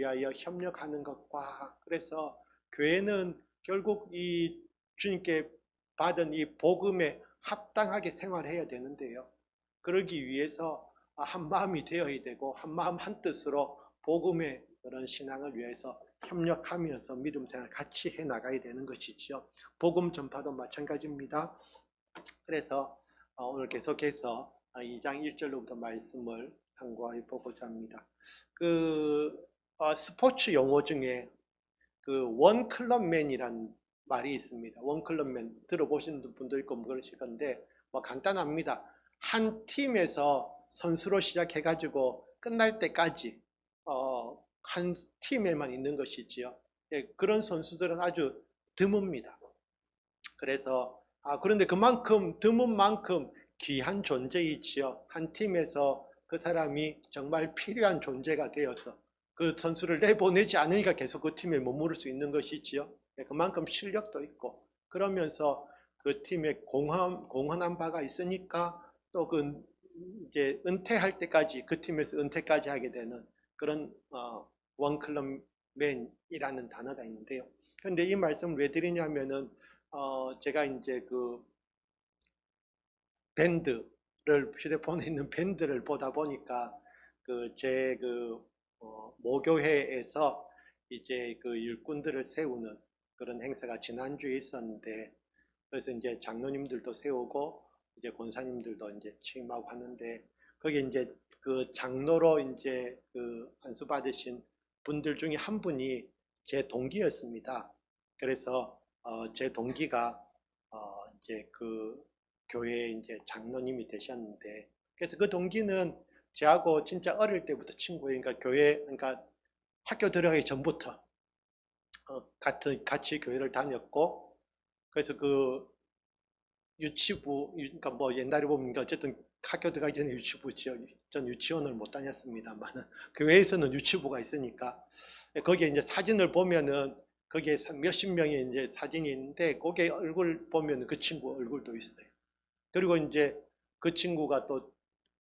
위하여 협력하는 것과, 그래서 교회는 결국 이 주님께 받은 이 복음에 합당하게 생활해야 되는데요. 그러기 위해서 한 마음이 되어야 되고, 한 마음 한 뜻으로 복음의 그런 신앙을 위해서 협력하면서 믿음 생활 같이 해 나가야 되는 것이죠. 복음 전파도 마찬가지입니다. 그래서 오늘 계속해서 2장 1절로부터 말씀을 상고해 보고자 합니다. 스포츠 용어 중에 원클럽맨이란 말이 있습니다. 원클럽맨 들어보신 분도 있고 그러실 건데, 간단합니다. 한 팀에서 선수로 시작해가지고 끝날 때까지 한 팀에만 있는 것이지요. 그런 선수들은 아주 드뭅니다. 그래서 그런데 그만큼 드문 만큼 귀한 존재이지요. 한 팀에서 그 사람이 정말 필요한 존재가 되어서 그 선수를 내보내지 않으니까 계속 그 팀에 머무를 수 있는 것이지요. 그만큼 실력도 있고, 그러면서 그 팀에 공헌한 바가 있으니까 또 이제 은퇴할 때까지 그 팀에서 은퇴까지 하게 되는 그런 원클럽맨이라는 단어가 있는데요. 그런데 이 말씀을 왜 드리냐면은 제가 이제 밴드를, 휴대폰에 있는 밴드를 보다 보니까 제 모교회에서 이제 일꾼들을 세우는 그런 행사가 지난주에 있었는데, 그래서 이제 장로님들도 세우고 이제 권사님들도 이제 취임하고 하는데, 거기 이제 장로로 이제 안수 받으신 분들 중에 한 분이 제 동기였습니다. 그래서 제 동기가 이제 교회에 이제 장로님이 되셨는데, 그래서 그 동기는 저하고 진짜 어릴 때부터 친구예요. 그러니까 그러니까 학교 들어가기 전부터 같이 교회를 다녔고, 그래서 유치부, 그러니까 옛날에 보면 어쨌든 학교 들어가기 전에 유치부죠. 전 유치원을 못 다녔습니다만 교회에서는 유치부가 있으니까 거기에 이제 사진을 보면은 거기에 몇십 명의 이제 사진이 있는데, 거기에 얼굴 보면 그 친구 얼굴도 있어요. 그리고 이제 그 친구가 또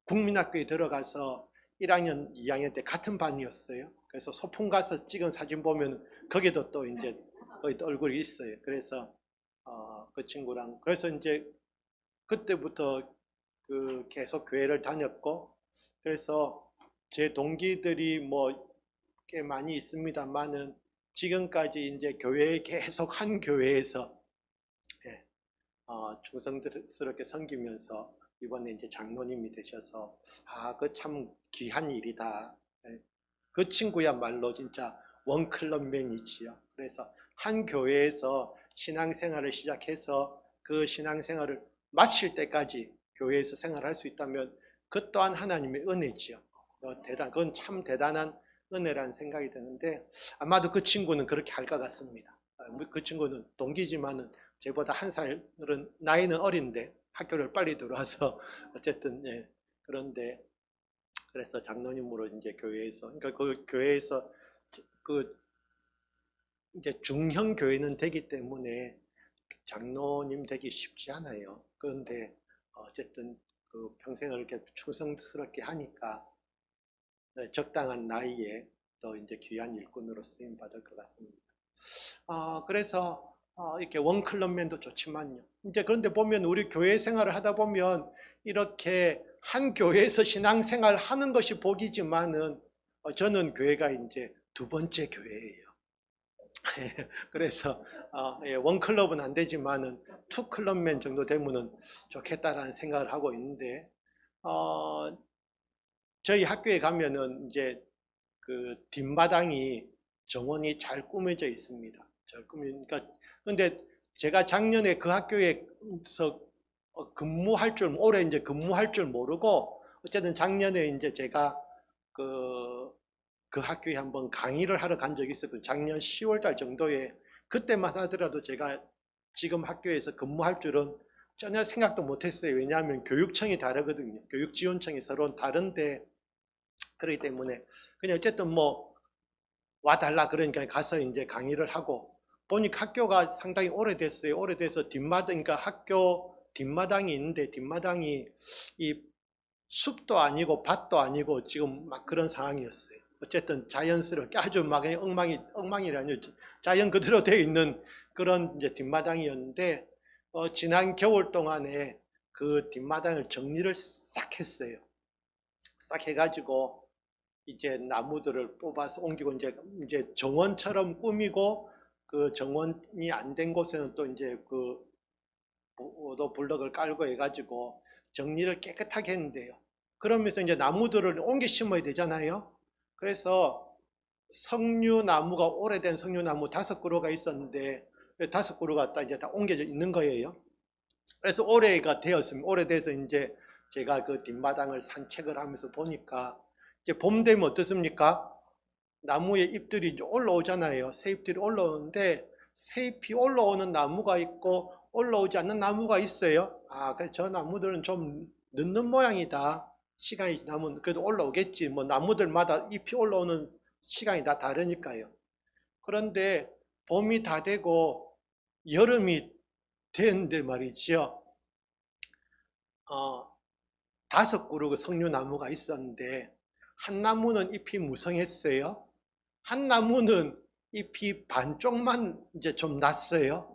국민학교에 들어가서 1학년, 2학년 때 같은 반이었어요. 그래서 소풍 가서 찍은 사진 보면 거기도 또 이제 거기 또 얼굴이 있어요. 그래서 그 친구랑, 그래서 이제 그때부터 계속 교회를 다녔고, 그래서 제 동기들이 꽤 많이 있습니다만은 지금까지 이제 계속 한 교회에서 충성스럽게 섬기면서 이번에 이제 장로님이 되셔서 그 참 귀한 일이다. 그 친구야말로 진짜 원클럽맨이지요. 그래서 한 교회에서 신앙생활을 시작해서 그 신앙생활을 마칠 때까지 교회에서 생활할 수 있다면 그 또한 하나님의 은혜지요. 그건 참 대단한 은혜라는 생각이 드는데, 아마도 그 친구는 그렇게 할 것 같습니다. 그 친구는 동기지만은 저보다 한 살은 나이는 어린데 학교를 빨리 들어와서 어쨌든 그런데, 그래서 장로님으로 이제 교회에서, 그러니까 그 교회에서 이제 중형 교회는 되기 때문에 장로님 되기 쉽지 않아요. 그런데 어쨌든 평생을 이렇게 충성스럽게 하니까 적당한 나이에 또 이제 귀한 일꾼으로 쓰임 받을 것 같습니다. 그래서 이렇게 원클럽맨도 좋지만요. 이제 그런데 보면 우리 교회 생활을 하다 보면 이렇게 한 교회에서 신앙생활 하는 것이 복이지만은 저는 교회가 이제 두 번째 교회예요. 그래서 원클럽은 안 되지만은 투 클럽맨 정도 되면은 좋겠다라는 생각을 하고 있는데, 저희 학교에 가면은 이제 뒷마당이 정원이 잘 꾸며져 있습니다. 그러니까 근데 제가 작년에 그 학교에서 올해 이제 근무할 줄 모르고, 어쨌든 작년에 이제 제가 그 학교에 한번 강의를 하러 간 적이 있었거든요. 작년 10월달 정도에. 그때만 하더라도 제가 지금 학교에서 근무할 줄은 전혀 생각도 못했어요. 왜냐하면 교육청이 다르거든요. 교육지원청이 서로 다른데, 그렇기 때문에 그냥 어쨌든 와달라 그러니까 가서 이제 강의를 하고, 보니까 학교가 상당히 오래됐어요. 오래돼서 그러니까 학교 뒷마당이 있는데, 뒷마당이 이 숲도 아니고 밭도 아니고 지금 막 그런 상황이었어요. 어쨌든 자연스럽게 아주 막 엉망이라뇨. 자연 그대로 되어 있는 그런 이제 뒷마당이었는데 지난 겨울 동안에 그 뒷마당을 정리를 싹 했어요. 싹 해가지고 이제 나무들을 뽑아서 옮기고 이제 정원처럼 꾸미고 그 정원이 안 된 곳에는 또 이제 그 또 블럭을 깔고 해가지고 정리를 깨끗하게 했는데요. 그러면서 이제 나무들을 옮겨 심어야 되잖아요. 그래서 석류나무가 오래된 석류나무 5그루가 있었는데 5그루가 다 이제 다 옮겨져 있는 거예요. 그래서 올해가 되었습니다. 오래돼서 이제 제가 그 뒷마당을 산책을 하면서 보니까 이제 봄 되면 어떻습니까? 나무에 잎들이 이제 올라오잖아요. 새잎들이 올라오는데 새잎이 올라오는 나무가 있고 올라오지 않는 나무가 있어요. 그래서 저 나무들은 좀 늦는 모양이다. 시간이 지나면 그래도 올라오겠지. 뭐 나무들마다 잎이 올라오는 시간이 다 다르니까요. 그런데 봄이 다 되고 여름이 됐는데 말이죠. 5그루 석류나무가 있었는데 한 나무는 잎이 무성했어요. 한 나무는 잎이 반쪽만 이제 좀 났어요.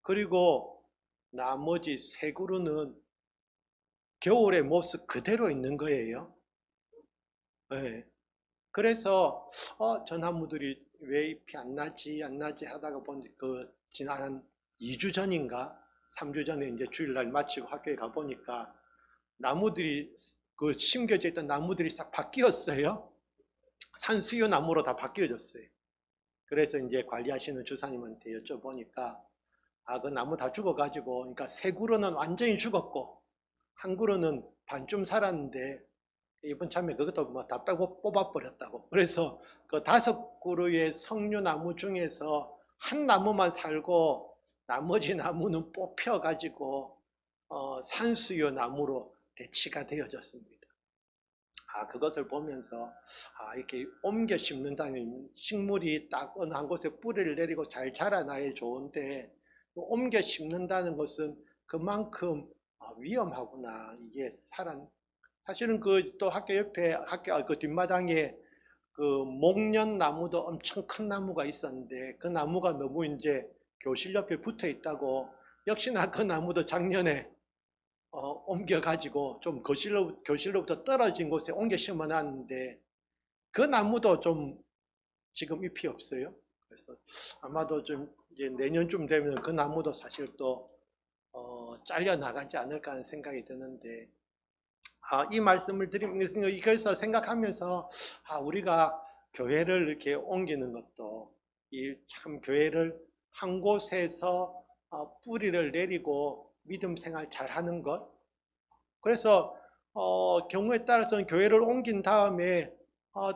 그리고 나머지 3그루는 겨울의 모습 그대로 있는 거예요. 네. 그래서 저 나무들이 왜 잎이 안 나지 하다가 보니 그 지난 한 2주 전인가 3주 전에 이제 주일날 마치고 학교에 가 보니까 나무들이 그 심겨져 있던 나무들이 싹 바뀌었어요. 산수유 나무로 다 바뀌어졌어요. 그래서 이제 관리하시는 주사님한테 여쭤보니까 그 나무 다 죽어가지고, 그러니까 3그루는 완전히 죽었고 한 그루는 반쯤 살았는데 이번 참에 그것도 뭐 다 빼고 뽑아버렸다고. 그래서 그 5그루의 석류나무 중에서 한 나무만 살고 나머지 나무는 뽑혀가지고 산수유 나무로 대치가 되어졌습니다. 그것을 보면서 이렇게 옮겨 심는다는 식물이 딱 어느 한 곳에 뿌리를 내리고 잘 자라나야 좋은데 옮겨 심는다는 것은 그만큼 위험하구나. 이게 사실은 그 또 학교 옆에 학교 그 뒷마당에 그 목련 나무도 엄청 큰 나무가 있었는데 그 나무가 너무 이제 교실 옆에 붙어 있다고 역시나 그 나무도 작년에 옮겨가지고 좀 교실로부터 떨어진 곳에 옮겨 심어놨는데 그 나무도 좀 지금 잎이 없어요. 그래서 아마도 좀 이제 내년쯤 되면 그 나무도 사실 또 잘려 나가지 않을까 하는 생각이 드는데 이 말씀을 드리면서 이것을 생각하면서 우리가 교회를 이렇게 옮기는 것도 이 참 교회를 한 곳에서 뿌리를 내리고 믿음 생활 잘하는 것. 그래서 경우에 따라서는 교회를 옮긴 다음에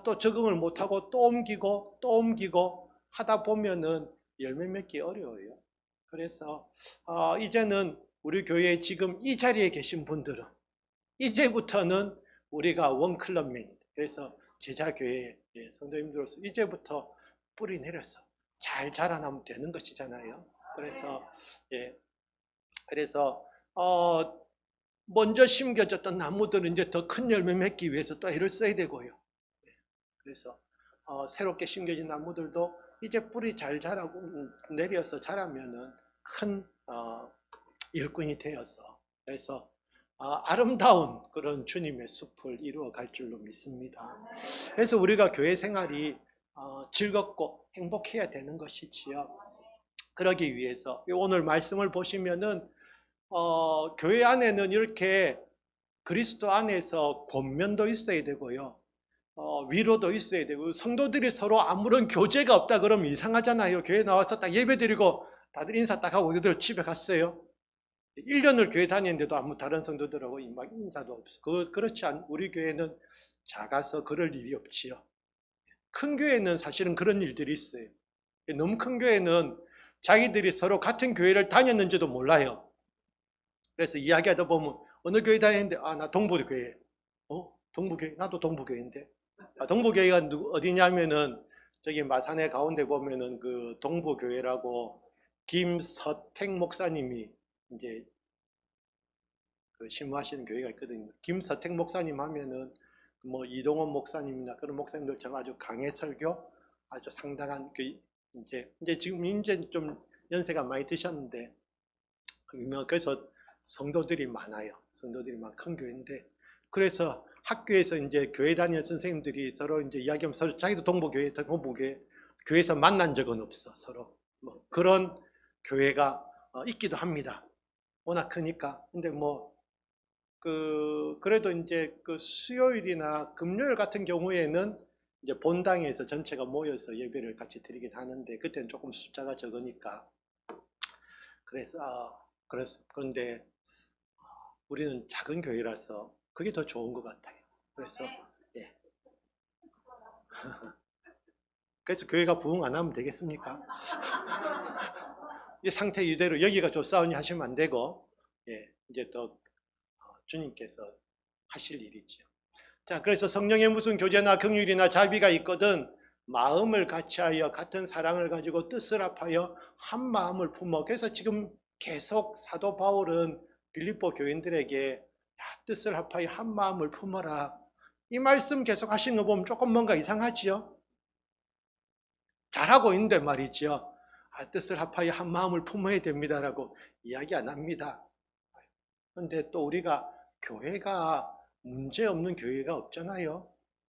또 적응을 못하고 또 옮기고 하다 보면은 열매 맺기 어려워요. 그래서 이제는 우리 교회에 지금 이 자리에 계신 분들은 이제부터는 우리가 원클럽입니다. 그래서 제자교회 성도님들로서 이제부터 뿌리 내려서 잘 자라나면 되는 것이잖아요. 그래서 먼저 심겨졌던 나무들은 이제 더 큰 열매 맺기 위해서 또 애를 써야 되고요. 그래서 새롭게 심겨진 나무들도 이제 뿌리 잘 자라고 내려서 자라면은 큰 일꾼이 되어서 그래서 아름다운 그런 주님의 숲을 이루어 갈 줄로 믿습니다. 그래서 우리가 교회 생활이 즐겁고 행복해야 되는 것이지요. 그러기 위해서 오늘 말씀을 보시면은 교회 안에는 이렇게 그리스도 안에서 권면도 있어야 되고요. 위로도 있어야 되고 성도들이 서로 아무런 교제가 없다 그러면 이상하잖아요. 교회 나와서 딱 예배드리고 다들 인사 딱 하고 그들 집에 갔어요. 1년을 교회 다니는데도 아무 다른 성도들하고 인사도 없어. 그렇지 않 우리 교회는 작아서 그럴 일이 없지요. 큰 교회는 사실은 그런 일들이 있어요. 너무 큰 교회는 자기들이 서로 같은 교회를 다녔는지도 몰라요. 그래서 이야기하다 보면 어느 교회 다니는데 나 동부교회. 동부교회? 나도 동부교회인데. 동부교회가 어디냐면은 저기 마산의 가운데 보면은 그 동부교회라고 김서택 목사님이 이제 그 신무하시는 교회가 있거든요. 김서택 목사님 하면은 뭐 이동원 목사님이나 그런 목사님들처럼 아주 강해 설교, 아주 상당한 이제 지금 좀 연세가 많이 드셨는데 그래서 성도들이 많아요. 성도들이 많은 큰 교회인데, 그래서 학교에서 이제 교회 다니는 선생님들이 서로 이제 이야기하면 서로 자기도 동보교회, 교회에서 만난 적은 없어. 서로 뭐 그런 교회가 있기도 합니다. 워낙 크니까. 근데 뭐 그래도 이제 그 수요일이나 금요일 같은 경우에는 이제 본당에서 전체가 모여서 예배를 같이 드리긴 하는데, 그때는 조금 숫자가 적으니까. 그런데 우리는 작은 교회라서 그게 더 좋은 것 같아요. 그래서 예. 그래서 교회가 부흥 안 하면 되겠습니까? 이 상태 이대로 여기가 좋사오니 하시면 안 되고, 예, 이제 또 주님께서 하실 일이죠. 자, 그래서 성령의 무슨 교제나 긍휼이나 자비가 있거든 마음을 같이하여 같은 사랑을 가지고 뜻을 합하여 한 마음을 품어. 그래서 지금 계속 사도 바울은 빌립보 교인들에게 뜻을 합하여 한 마음을 품어라, 이 말씀 계속 하시는 거 보면 조금 뭔가 이상하지요. 잘하고 있는데 말이죠. 뜻을 합하여 한 마음을 품어야 됩니다라고 이야기 안 합니다. 그런데 또 우리가 교회가 문제없는 교회가 없잖아요.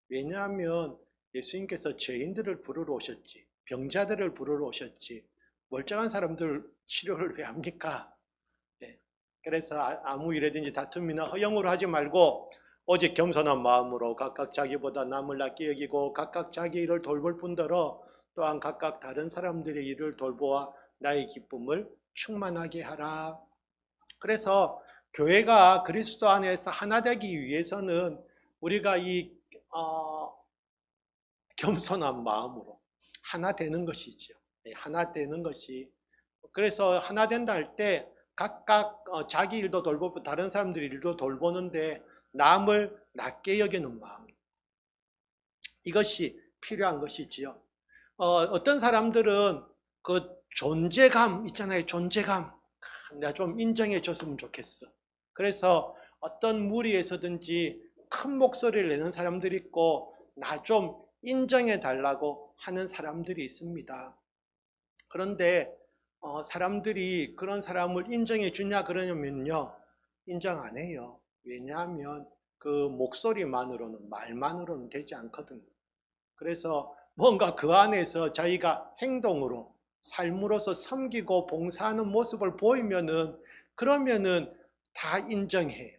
왜냐하면 예수님께서 죄인들을 부르러 오셨지, 병자들을 부르러 오셨지, 멀쩡한 사람들 치료를 왜 합니까? 네. 그래서 아무 일에든지 다툼이나 허영으로 하지 말고 오직 겸손한 마음으로 각각 자기보다 남을 낫게 여기고 각각 자기 일을 돌볼 뿐더러 또한 각각 다른 사람들의 일을 돌보아 나의 기쁨을 충만하게 하라. 그래서 교회가 그리스도 안에서 하나 되기 위해서는 우리가 이 겸손한 마음으로 하나 되는 것이죠. 하나 되는 것이. 그래서 하나 된다 할 때 각각 자기 일도 돌보고 다른 사람들 일도 돌보는데 남을 낮게 여기는 마음, 이것이 필요한 것이지요. 어떤 사람들은 그 존재감 있잖아요. 존재감. 내가 좀 인정해 줬으면 좋겠어. 그래서 어떤 무리에서든지 큰 목소리를 내는 사람들이 있고 나 좀 인정해 달라고 하는 사람들이 있습니다. 그런데 사람들이 그런 사람을 인정해 주냐 그러냐면요, 인정 안 해요. 왜냐하면 그 목소리만으로는, 말만으로는 되지 않거든요. 그래서 뭔가 그 안에서 자기가 행동으로, 삶으로서 섬기고 봉사하는 모습을 보이면은, 그러면은 다 인정해요.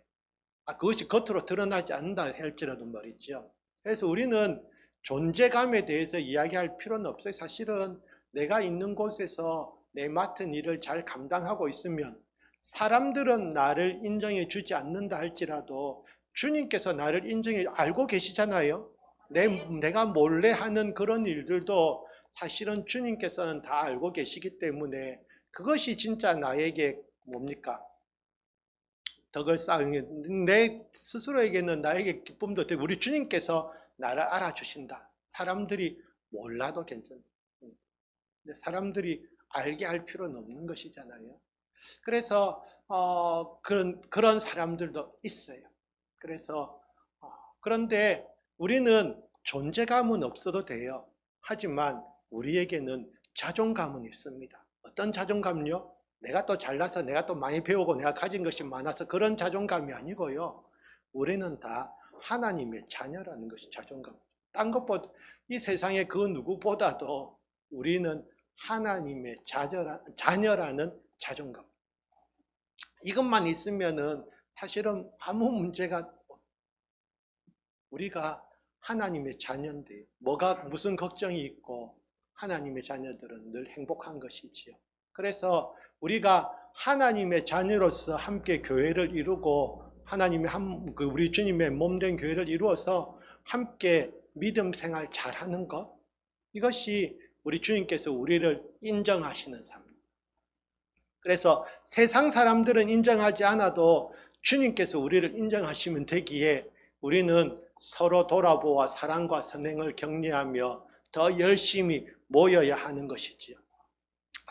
그것이 겉으로 드러나지 않는다 할지라도 말이죠. 그래서 우리는 존재감에 대해서 이야기할 필요는 없어요. 사실은 내가 있는 곳에서 내 맡은 일을 잘 감당하고 있으면 사람들은 나를 인정해 주지 않는다 할지라도 주님께서 나를 인정해 알고 계시잖아요. 내가 몰래 하는 그런 일들도 사실은 주님께서는 다 알고 계시기 때문에 그것이 진짜 나에게 뭡니까? 덕을 쌓은, 내 스스로에게는 나에게 기쁨도 되고 우리 주님께서 나를 알아주신다. 사람들이 몰라도 괜찮아요. 사람들이 알게 할 필요는 없는 것이잖아요. 그래서 그런 사람들도 있어요. 그래서 그런데 우리는 존재감은 없어도 돼요. 하지만 우리에게는 자존감은 있습니다. 어떤 자존감요? 내가 또 잘나서 내가 또 많이 배우고 내가 가진 것이 많아서 그런 자존감이 아니고요. 우리는 다 하나님의 자녀라는 것이 자존감. 딴 것보다 이 세상의 그 누구보다도 우리는 하나님의 자녀라는 자존감. 이것만 있으면은 사실은 아무 문제가, 우리가 하나님의 자녀인데 무슨 걱정이 있고, 하나님의 자녀들은 늘 행복한 것이지요. 그래서 우리가 하나님의 자녀로서 함께 교회를 이루고 하나님의 우리 주님의 몸된 교회를 이루어서 함께 믿음 생활 잘하는 것, 이것이 우리 주님께서 우리를 인정하시는 삶. 그래서 세상 사람들은 인정하지 않아도 주님께서 우리를 인정하시면 되기에 우리는 서로 돌아보아 사랑과 선행을 격려하며 더 열심히 모여야 하는 것이지요.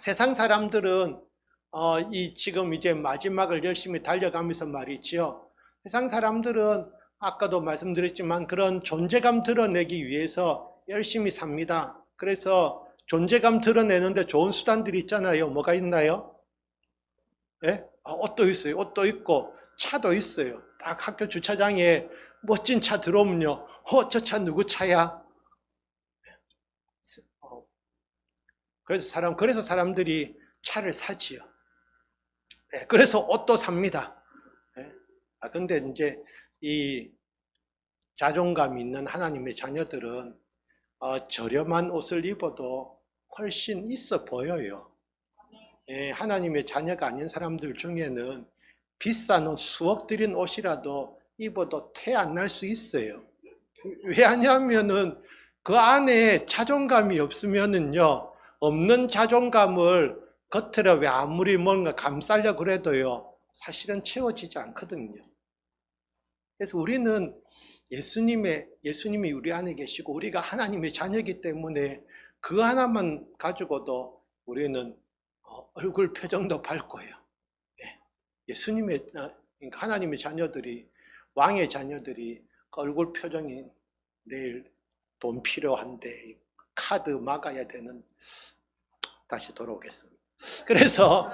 세상 사람들은 지금 이제 마지막을 열심히 달려가면서 말이지요. 세상 사람들은 아까도 말씀드렸지만 그런 존재감 드러내기 위해서 열심히 삽니다. 그래서 존재감 드러내는데 좋은 수단들이 있잖아요. 뭐가 있나요? 예? 옷도 있어요. 옷도 있고 차도 있어요. 딱 학교 주차장에 멋진 차 들어오면요. 저 차 누구 차야? 그래서 사람들이 차를 사지요. 예, 그래서 옷도 삽니다. 예? 근데 이제 이 자존감 있는 하나님의 자녀들은 저렴한 옷을 입어도 훨씬 있어 보여요. 예, 하나님의 자녀가 아닌 사람들 중에는 비싼 옷, 수억 들인 옷이라도 입어도 태 안 날 수 있어요. 왜냐하면은 그 안에 자존감이 없으면은요, 없는 자존감을 겉으로 왜 아무리 뭔가 감싸려 그래도요, 사실은 채워지지 않거든요. 그래서 우리는 예수님이 우리 안에 계시고 우리가 하나님의 자녀이기 때문에 그 하나만 가지고도 우리는 얼굴 표정도 밝고요. 예수님의 하나님의 자녀들이 왕의 자녀들이 얼굴 표정이 내일 돈 필요한데 카드 막아야 되는 다시 돌아오겠습니다. 그래서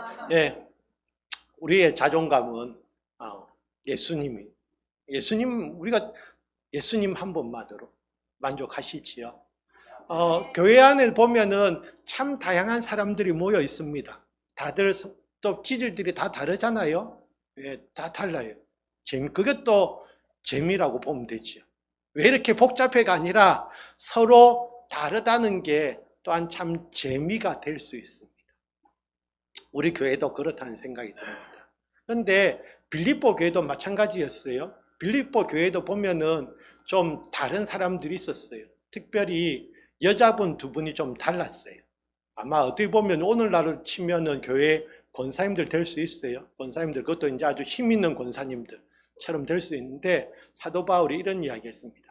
우리의 자존감은 우리가 예수님 한 분만으로 만족하시지요. 교회 안에 보면은 참 다양한 사람들이 모여 있습니다. 다들 또 기질들이 다 다르잖아요. 다 달라요. 그게 또 재미라고 보면 되죠. 왜 이렇게 복잡해가 아니라 서로 다르다는 게 또한 참 재미가 될 수 있습니다. 우리 교회도 그렇다는 생각이 듭니다. 그런데 빌립보 교회도 마찬가지였어요. 빌립보 교회도 보면은 좀 다른 사람들이 있었어요. 특별히 여자분 두 분이 좀 달랐어요. 아마 어떻게 보면 오늘날을 치면은 교회 권사님들 될 수 있어요. 권사님들, 그것도 이제 아주 힘 있는 권사님들처럼 될 수 있는데, 사도 바울이 이런 이야기 했습니다.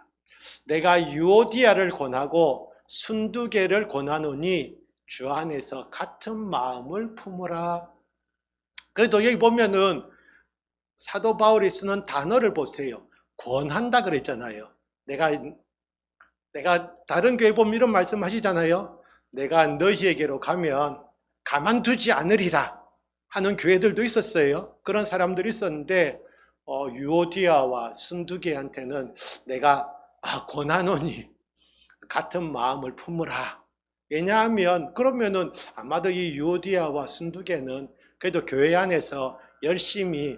내가 유오디아를 권하고 순두개를 권하노니 주 안에서 같은 마음을 품으라. 그래도 여기 보면은 사도 바울이 쓰는 단어를 보세요. 권한다 그랬잖아요. 내가 다른 교회 보면 이런 말씀 하시잖아요. 내가 너희에게로 가면 가만두지 않으리라 하는 교회들도 있었어요. 그런 사람들이 있었는데 유오디아와 순두개한테는 내가 권하노니 같은 마음을 품으라. 왜냐하면 그러면은 아마도 이 유오디아와 순두개는 그래도 교회 안에서 열심히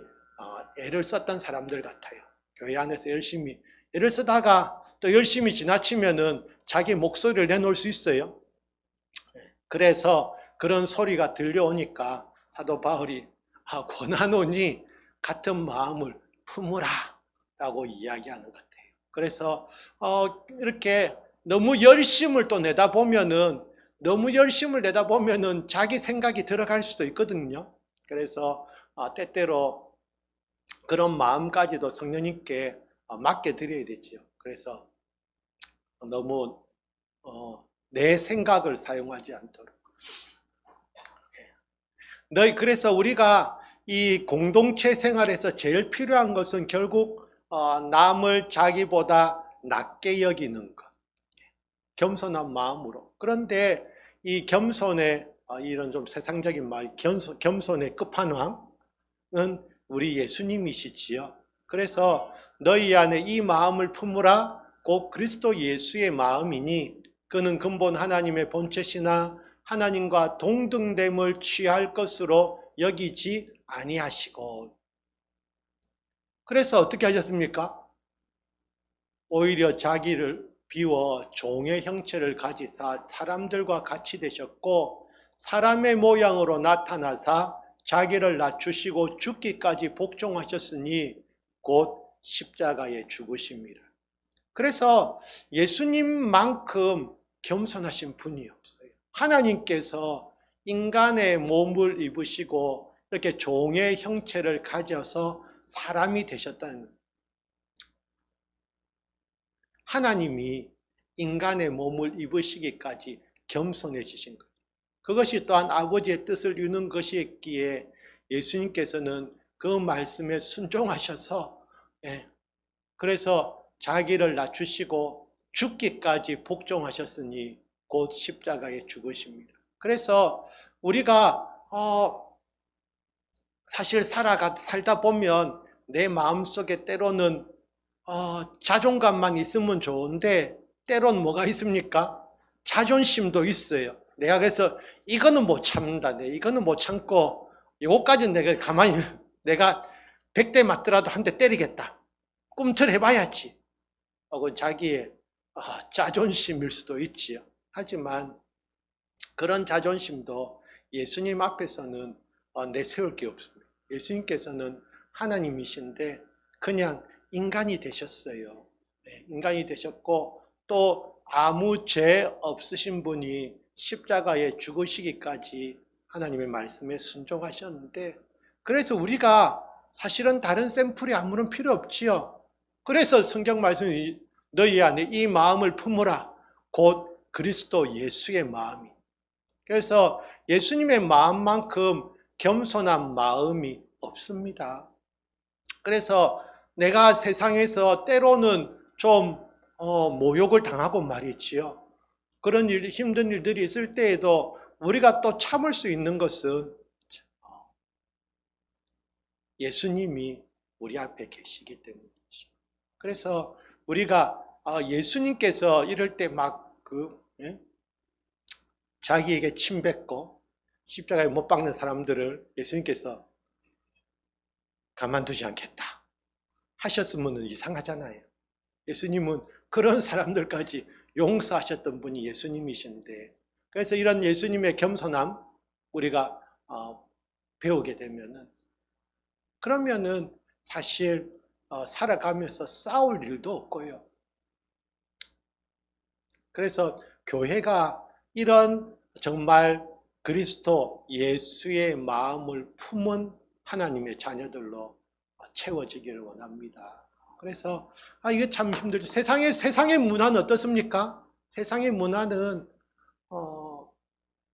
애를 썼던 사람들 같아요. 교회 안에서 열심히 애를 쓰다가 또 열심히 지나치면은 자기 목소리를 내놓을 수 있어요. 그래서 그런 소리가 들려오니까 사도 바울이 권하노니 같은 마음을 품으라 라고 이야기하는 것 같아요. 그래서 이렇게 너무 열심을 또 내다보면은 자기 생각이 들어갈 수도 있거든요. 그래서 때때로 그런 마음까지도 성령님께 맡겨 드려야 되죠. 그래서 너무 내 생각을 사용하지 않도록. 그래서 우리가 이 공동체 생활에서 제일 필요한 것은 결국 남을 자기보다 낮게 여기는 것, 겸손한 마음으로. 그런데 이 겸손의 이런 좀 세상적인 말, 겸손의 끝판왕은 우리 예수님이시지요. 그래서 너희 안에 이 마음을 품으라 곧 그리스도 예수의 마음이니 그는 근본 하나님의 본체시나 하나님과 동등됨을 취할 것으로 여기지 아니하시고. 그래서 어떻게 하셨습니까? 오히려 자기를 비워 종의 형체를 가지사 사람들과 같이 되셨고 사람의 모양으로 나타나사 자기를 낮추시고 죽기까지 복종하셨으니 곧 십자가에 죽으심이라. 그래서 예수님만큼 겸손하신 분이 없어요. 하나님께서 인간의 몸을 입으시고 이렇게 종의 형체를 가져서 사람이 되셨다는 거예요. 하나님이 인간의 몸을 입으시기까지 겸손해지신 거예요. 그것이 또한 아버지의 뜻을 이루는 것이었기에 예수님께서는 그 말씀에 순종하셔서 그래서 자기를 낮추시고 죽기까지 복종하셨으니 곧 십자가에 죽으십니다. 그래서 우리가 사실 살다 보면 내 마음속에 때로는 자존감만 있으면 좋은데 때론 뭐가 있습니까? 자존심도 있어요. 내가 그래서 이거는 못 참는다. 이거는 못 참고 이거까지는 내가 가만히 내가 100대 맞더라도 한 대 때리겠다. 꿈틀해봐야지. 혹은 자기의 자존심일 수도 있지요. 하지만 그런 자존심도 예수님 앞에서는 내세울 게 없습니다. 예수님께서는 하나님이신데 그냥 인간이 되셨어요. 인간이 되셨고 또 아무 죄 없으신 분이 십자가에 죽으시기까지 하나님의 말씀에 순종하셨는데, 그래서 우리가 사실은 다른 샘플이 아무런 필요 없지요. 그래서 성경 말씀이 너희 안에 이 마음을 품으라. 곧 그리스도 예수의 마음이. 그래서 예수님의 마음만큼 겸손한 마음이 없습니다. 그래서 내가 세상에서 때로는 좀 모욕을 당하고 말이지요. 그런 힘든 일들이 있을 때에도 우리가 또 참을 수 있는 것은 예수님이 우리 앞에 계시기 때문이죠. 그래서 우리가 예수님께서 이럴 때 막 자기에게 침뱉고 십자가에 못 박는 사람들을 예수님께서 가만두지 않겠다 하셨으면 이상하잖아요. 예수님은 그런 사람들까지 용서하셨던 분이 예수님이신데, 그래서 이런 예수님의 겸손함 우리가 배우게 되면은, 그러면은 사실 살아가면서 싸울 일도 없고요. 그래서 교회가 이런 정말 그리스도 예수의 마음을 품은 하나님의 자녀들로 채워지기를 원합니다. 그래서 이게 참 힘들죠. 세상의 문화는 어떻습니까? 세상의 문화는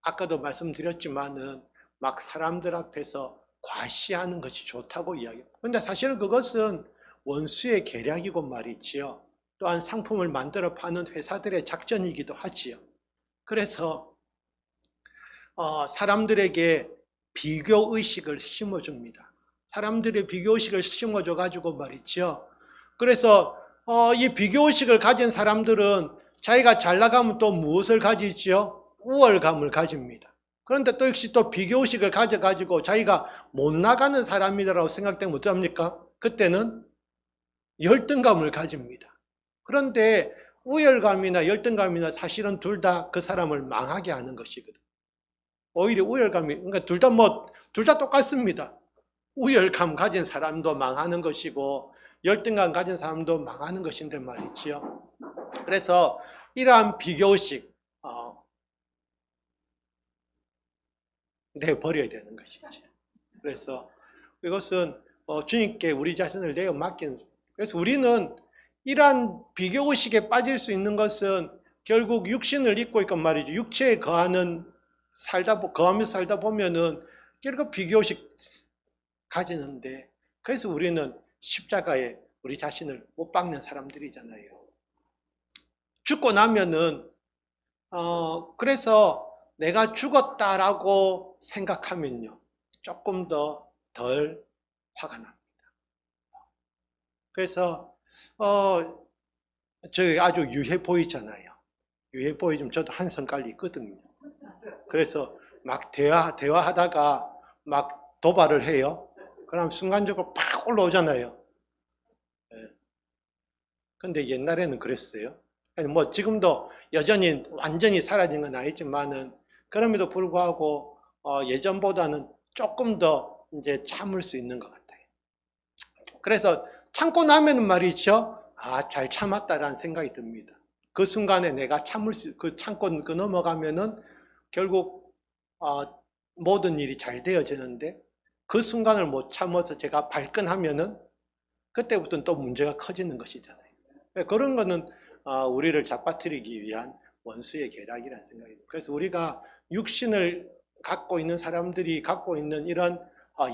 아까도 말씀드렸지만은 막 사람들 앞에서 과시하는 것이 좋다고 이야기해요. 그런데 사실은 그것은 원수의 계략이고 말이지요. 또한 상품을 만들어 파는 회사들의 작전이기도 하지요. 그래서 사람들에게 비교의식을 심어줍니다. 사람들의 비교의식을 심어줘가지고 말이죠. 그래서 이 비교의식을 가진 사람들은 자기가 잘 나가면 또 무엇을 가지죠? 우월감을 가집니다. 그런데 또 역시 또 비교의식을 가져가지고 자기가 못 나가는 사람이라고 생각되면 어떡합니까? 그때는 열등감을 가집니다. 그런데 우열감이나 열등감이나 사실은 둘 다 그 사람을 망하게 하는 것이거든. 오히려 우열감이, 그러니까 둘 다 똑같습니다. 우열감 가진 사람도 망하는 것이고 열등감 가진 사람도 망하는 것인데 말이지요. 그래서 이러한 비교의식 내버려야 되는 것이죠. 그래서 이것은 주님께 우리 자신을 내어 맡긴. 그래서 우리는 이러한 비교의식에 빠질 수 있는 것은 결국 육신을 입고 있건 말이죠. 육체에 거하면서 살다 보면은 결국 비교의식 가지는데, 그래서 우리는 십자가에 우리 자신을 못 박는 사람들이잖아요. 죽고 나면은 그래서 내가 죽었다라고 생각하면요 조금 더 덜 화가 납니다. 그래서 저기 아주 유해 보이잖아요. 유해 보이면 저도 한성 깔리 있거든요. 그래서 막 대화하다가 막 도발을 해요. 그럼 순간적으로 팍 올라오잖아요. 근데 옛날에는 그랬어요. 뭐 지금도 여전히 완전히 사라진 건 아니지만은 그럼에도 불구하고 예전보다는 조금 더 이제 참을 수 있는 것 같아요. 그래서 참고 나면은 말이죠. 잘 참았다라는 생각이 듭니다. 그 순간에 내가 참고 넘어가면은 결국 모든 일이 잘 되어지는데, 그 순간을 못 참아서 제가 발끈하면은 그때부터는 또 문제가 커지는 것이잖아요. 그런 거는 우리를 잡아뜨리기 위한 원수의 계략이라는 생각이 듭니다. 그래서 우리가 육신을 갖고 있는 사람들이 갖고 있는 이런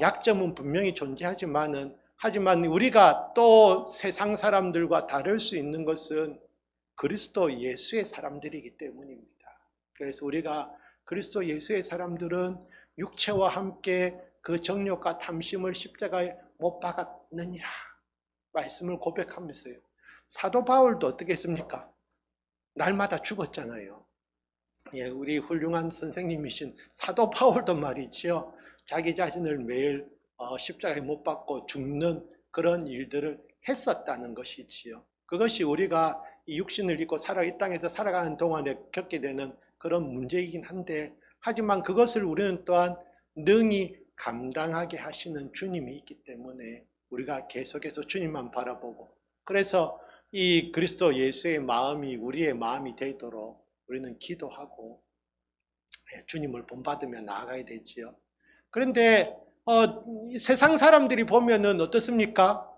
약점은 분명히 존재하지만은 하지만 우리가 또 세상 사람들과 다를 수 있는 것은 그리스도 예수의 사람들이기 때문입니다. 그래서 우리가 그리스도 예수의 사람들은 육체와 함께 그 정욕과 탐심을 십자가에 못 박았느니라 말씀을 고백하면서요. 사도 바울도 어떻게 했습니까? 날마다 죽었잖아요. 예, 우리 훌륭한 선생님이신 사도 바울도 말이죠. 자기 자신을 매일 십자가에 못 박고 죽는 그런 일들을 했었다는 것이지요. 그것이 우리가 이 육신을 입고 이 땅에서 살아가는 동안에 겪게 되는 그런 문제이긴 한데, 하지만 그것을 우리는 또한 능히 감당하게 하시는 주님이 있기 때문에 우리가 계속해서 주님만 바라보고, 그래서 이 그리스도 예수의 마음이 우리의 마음이 되도록 우리는 기도하고 주님을 본받으며 나아가야 되지요. 그런데 세상 사람들이 보면은 어떻습니까?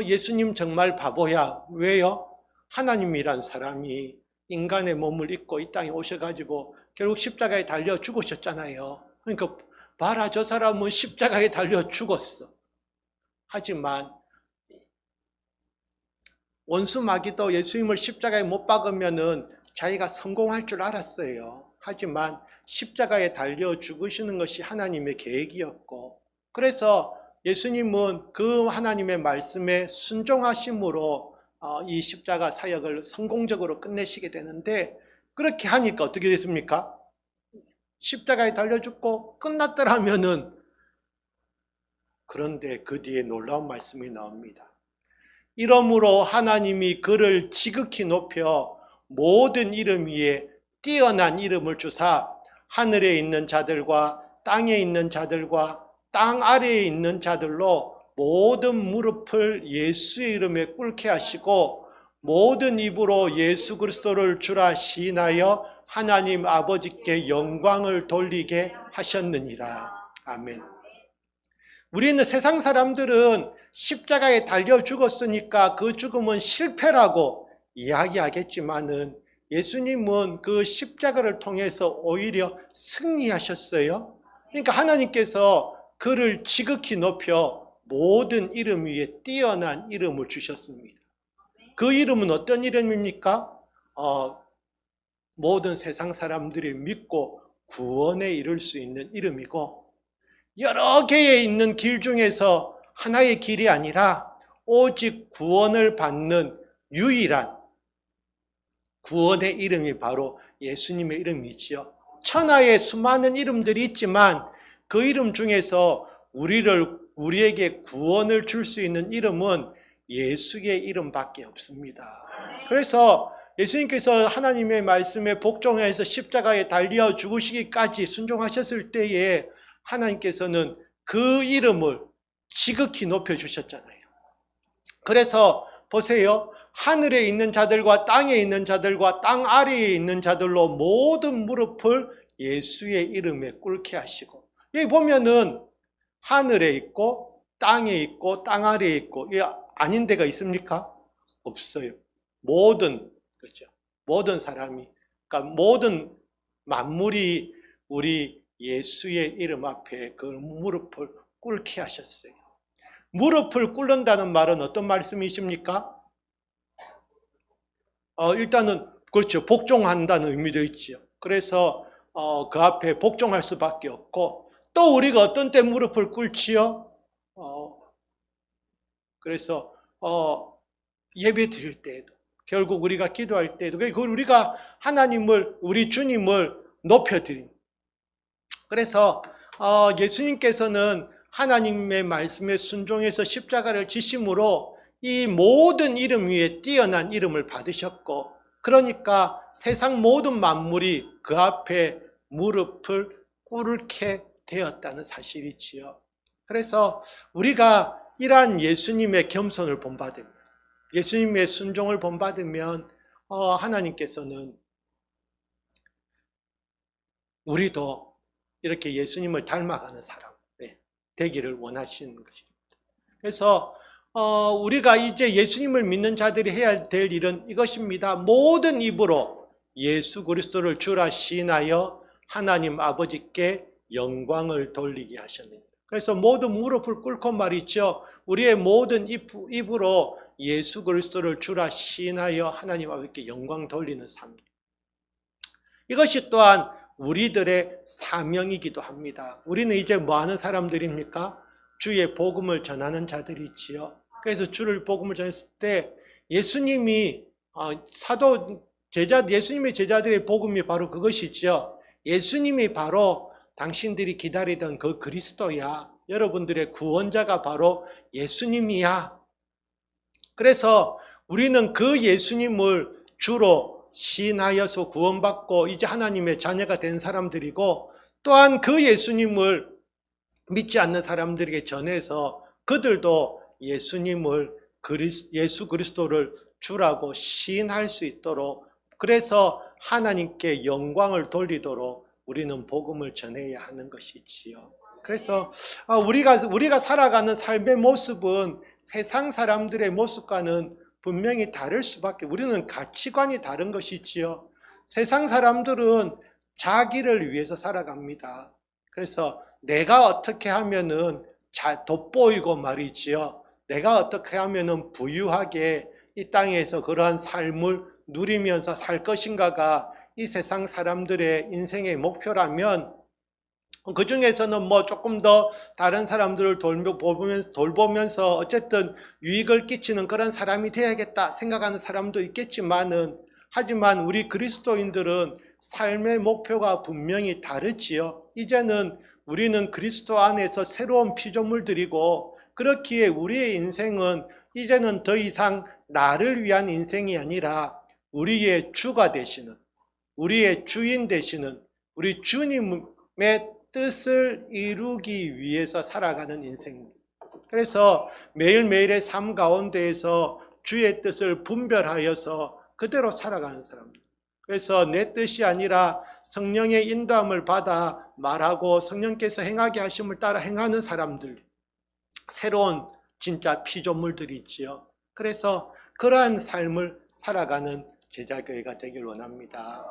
예수님 정말 바보야. 왜요? 하나님이란 사람이 인간의 몸을 입고 이 땅에 오셔가지고 결국 십자가에 달려 죽으셨잖아요. 그러니까 봐라, 저 사람은 십자가에 달려 죽었어. 하지만 원수 마귀도 예수님을 십자가에 못 박으면은 자기가 성공할 줄 알았어요. 하지만 십자가에 달려 죽으시는 것이 하나님의 계획이었고, 그래서 예수님은 그 하나님의 말씀에 순종하심으로 이 십자가 사역을 성공적으로 끝내시게 되는데, 그렇게 하니까 어떻게 됐습니까? 십자가에 달려 죽고 끝났더라면은, 그런데 그 뒤에 놀라운 말씀이 나옵니다. 이러므로 하나님이 그를 지극히 높여 모든 이름 위에 뛰어난 이름을 주사 하늘에 있는 자들과 땅에 있는 자들과 땅 아래에 있는 자들로 모든 무릎을 예수의 이름에 꿇게 하시고 모든 입으로 예수 그리스도를 주라 시인하여 하나님 아버지께 영광을 돌리게 하셨느니라. 아멘. 우리는 세상 사람들은 십자가에 달려 죽었으니까 그 죽음은 실패라고 이야기하겠지만은 예수님은 그 십자가를 통해서 오히려 승리하셨어요. 그러니까 하나님께서 그를 지극히 높여 모든 이름 위에 뛰어난 이름을 주셨습니다. 그 이름은 어떤 이름입니까? 모든 세상 사람들이 믿고 구원에 이를 수 있는 이름이고, 여러 개의 있는 길 중에서 하나의 길이 아니라 오직 구원을 받는 유일한 구원의 이름이 바로 예수님의 이름이지요. 천하에 수많은 이름들이 있지만 그 이름 중에서 우리에게 구원을 줄 수 있는 이름은 예수의 이름밖에 없습니다. 그래서 예수님께서 하나님의 말씀에 복종해서 십자가에 달려 죽으시기까지 순종하셨을 때에 하나님께서는 그 이름을 지극히 높여주셨잖아요. 그래서 보세요. 하늘에 있는 자들과 땅에 있는 자들과 땅 아래에 있는 자들로 모든 무릎을 예수의 이름에 꿇게 하시고, 여기 보면은 하늘에 있고 땅에 있고 땅 아래에 있고 아닌 데가 있습니까? 없어요. 그렇죠. 모든 사람이, 그러니까 모든 만물이 우리 예수의 이름 앞에 그 무릎을 꿇게 하셨어요. 무릎을 꿇는다는 말은 어떤 말씀이십니까? 일단은 그렇죠. 복종한다는 의미도 있죠. 그래서 그 앞에 복종할 수밖에 없고, 또 우리가 어떤 때 무릎을 꿇지요? 그래서 예배 드릴 때에도, 결국 우리가 기도할 때에도, 우리가 하나님을, 우리 주님을 높여드립니다. 그래서 예수님께서는 하나님의 말씀에 순종해서 십자가를 지심으로 이 모든 이름 위에 뛰어난 이름을 받으셨고, 그러니까 세상 모든 만물이 그 앞에 무릎을 꿇게 되었다는 사실이지요. 그래서 우리가 이러한 예수님의 겸손을 본받으면, 예수님의 순종을 본받으면 하나님께서는 우리도 이렇게 예수님을 닮아가는 사람 되기를 원하시는 것입니다. 그래서 우리가 이제 예수님을 믿는 자들이 해야 될 일은 이것입니다. 모든 입으로 예수 그리스도를 주라 시인하여 하나님 아버지께 영광을 돌리게 하셨느니라. 그래서 모든 무릎을 꿇고 말이죠. 우리의 모든 입으로 예수 그리스도를 주라 시인하여 하나님 아버지께 영광 돌리는 삶. 이것이 또한 우리들의 사명이기도 합니다. 우리는 이제 뭐 하는 사람들입니까? 주의 복음을 전하는 자들이지요. 그래서 주를 복음을 전했을 때 예수님이 예수님의 제자들의 복음이 바로 그것이지요. 예수님이 바로 당신들이 기다리던 그 그리스도야. 여러분들의 구원자가 바로 예수님이야. 그래서 우리는 그 예수님을 주로 시인하여서 구원받고 이제 하나님의 자녀가 된 사람들이고, 또한 그 예수님을 믿지 않는 사람들에게 전해서 그들도 예수 그리스도를 주라고 시인할 수 있도록, 그래서 하나님께 영광을 돌리도록 우리는 복음을 전해야 하는 것이지요. 그래서 우리가 살아가는 삶의 모습은 세상 사람들의 모습과는 분명히 다를 수밖에, 우리는 가치관이 다른 것이지요. 세상 사람들은 자기를 위해서 살아갑니다. 그래서 내가 어떻게 하면은 돋보이고 말이지요. 내가 어떻게 하면은 부유하게 이 땅에서 그러한 삶을 누리면서 살 것인가가 이 세상 사람들의 인생의 목표라면, 그 중에서는 뭐 조금 더 다른 사람들을 돌보면서 어쨌든 유익을 끼치는 그런 사람이 되어야겠다 생각하는 사람도 있겠지만은, 하지만 우리 그리스도인들은 삶의 목표가 분명히 다르지요. 이제는 우리는 그리스도 안에서 새로운 피조물들이고, 그렇기에 우리의 인생은 이제는 더 이상 나를 위한 인생이 아니라 우리의 주가 되시는, 우리의 주인 되시는 우리 주님의 뜻을 이루기 위해서 살아가는 인생입니다. 그래서 매일매일의 삶 가운데에서 주의 뜻을 분별하여서 그대로 살아가는 사람입니다. 그래서 내 뜻이 아니라 성령의 인도함을 받아 말하고 성령께서 행하게 하심을 따라 행하는 사람들, 새로운 진짜 피조물들이 있지요. 그래서 그러한 삶을 살아가는 제자교회가 되길 원합니다.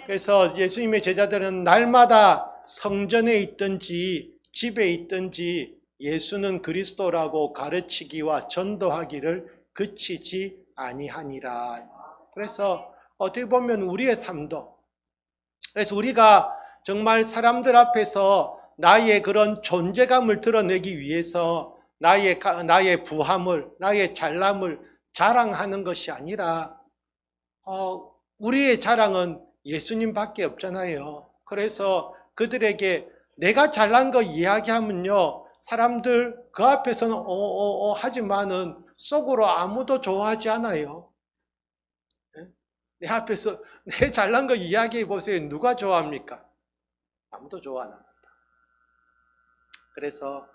그래서 예수님의 제자들은 날마다 성전에 있든지 집에 있든지 예수는 그리스도라고 가르치기와 전도하기를 그치지 아니하니라. 그래서 어떻게 보면 우리의 삶도, 그래서 우리가 정말 사람들 앞에서 나의 그런 존재감을 드러내기 위해서 나의 부함을, 나의 잘남을 자랑하는 것이 아니라 우리의 자랑은 예수님밖에 없잖아요. 그래서 그들에게 내가 잘난 거 이야기하면요, 사람들 그 앞에서는 하지만은 속으로 아무도 좋아하지 않아요. 내 앞에서 내 잘난 거 이야기해 보세요. 누가 좋아합니까? 아무도 좋아 안 합니다. 그래서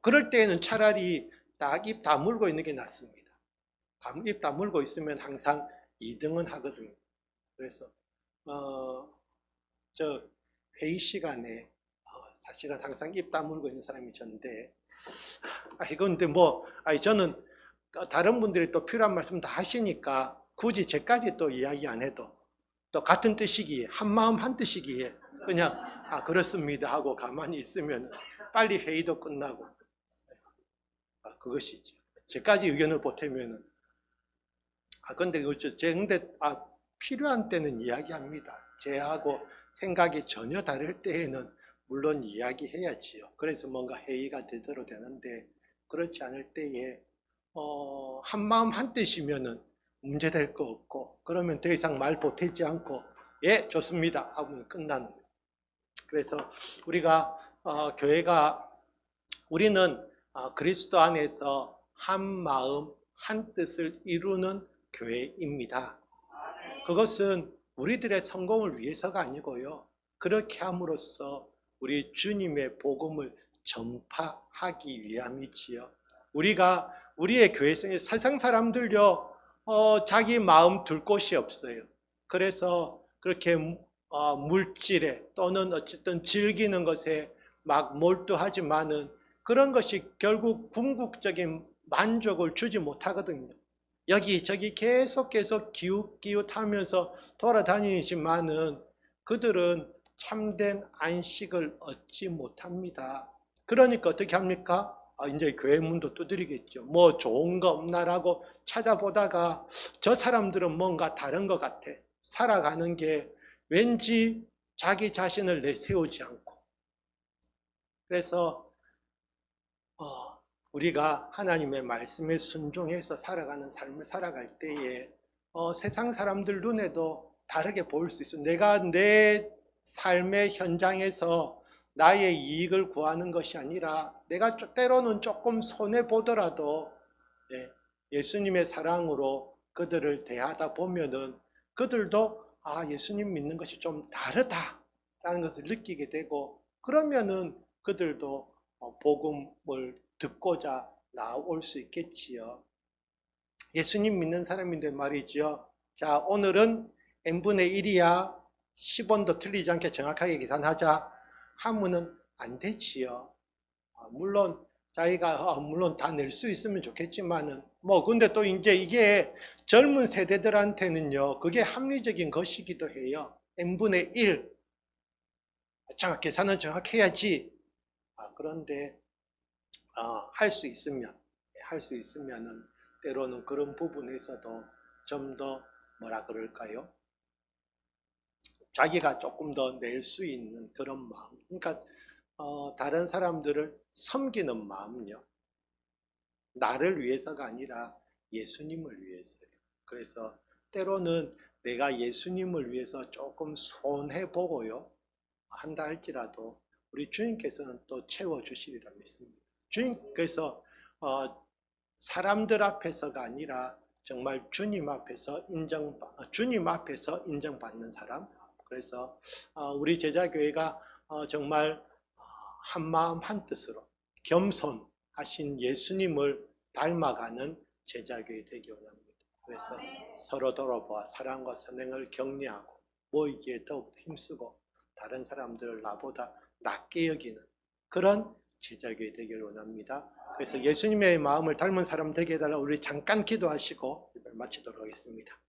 그럴 때에는 차라리 딱 입 다물고 있는 게 낫습니다. 입 다물고 있으면 항상 2등은 하거든요. 그래서 저 회의 시간에 사실은 항상 입 다물고 있는 사람이 저인데, 이건데 저는 다른 분들이 또 필요한 말씀 다 하시니까 굳이 제까지 또 이야기 안 해도 또 같은 뜻이기에, 한 마음 한 뜻이기에 그냥 그렇습니다 하고 가만히 있으면 빨리 회의도 끝나고, 그것이죠. 제까지 의견을 보태면은 근데 필요한 때는 이야기합니다. 제하고 생각이 전혀 다를 때에는 물론 이야기해야지요. 그래서 뭔가 회의가 제대로 되는데, 그렇지 않을 때에 한 마음 한 뜻이면은 문제될 거 없고, 그러면 더 이상 말 보태지 않고 예 좋습니다 하면 끝나는 거예요. 그래서 우리가 우리는 그리스도 안에서 한 마음 한 뜻을 이루는 교회입니다. 그것은 우리들의 성공을 위해서가 아니고요, 그렇게 함으로써 우리 주님의 복음을 전파하기 위함이지요. 우리의 교회성에 세상 사람들요 자기 마음 둘 곳이 없어요. 그래서 그렇게 물질에 또는 어쨌든 즐기는 것에 막 몰두하지만은 그런 것이 결국 궁극적인 만족을 주지 못하거든요. 여기저기 계속 기웃기웃하면서 돌아다니지만은 그들은 참된 안식을 얻지 못합니다. 그러니까 어떻게 합니까? 이제 교회 문도 두드리겠죠. 뭐 좋은 거 없나라고 찾아보다가 저 사람들은 뭔가 다른 것 같아. 살아가는 게 왠지 자기 자신을 내세우지 않고. 그래서 우리가 하나님의 말씀에 순종해서 살아가는 삶을 살아갈 때에 세상 사람들 눈에도 다르게 보일 수 있어. 내가 내 삶의 현장에서 나의 이익을 구하는 것이 아니라 내가 때로는 조금 손해보더라도 예수님의 사랑으로 그들을 대하다 보면은 그들도 예수님 믿는 것이 좀 다르다라는 것을 느끼게 되고, 그러면은 그들도 복음을 듣고자 나올 수 있겠지요. 예수님 믿는 사람인데 말이죠. 자, 오늘은 n분의 1이야 10원도 틀리지 않게 정확하게 계산하자 하면은 안 되지요. 물론 자기가 물론 다 낼 수 있으면 좋겠지만은 근데 또 이제 이게 젊은 세대들한테는요, 그게 합리적인 것이기도 해요. n분의 1 계산은 정확해야지. 그런데 할 수 있으면은 때로는 그런 부분에서도 좀 더 뭐라 그럴까요? 자기가 조금 더 낼 수 있는 그런 마음. 그러니까 다른 사람들을 섬기는 마음요. 나를 위해서가 아니라 예수님을 위해서요. 그래서 때로는 내가 예수님을 위해서 조금 손해보고요 한다 할지라도 우리 주님께서는 또 채워주시리라 믿습니다. 주님께서 사람들 앞에서가 아니라 정말 주님 앞에서 인정받는 사람. 그래서 우리 제자교회가 정말 한마음 한뜻으로 겸손하신 예수님을 닮아가는 제자교회 되기 원합니다. 그래서 서로 돌아보아 사랑과 선행을 격려하고 모이기에 더욱 힘쓰고 다른 사람들을 나보다 낮게 여기는 그런 제자교회 되기를 원합니다. 그래서 예수님의 마음을 닮은 사람 되게 해달라 우리 잠깐 기도하시고 마치도록 하겠습니다.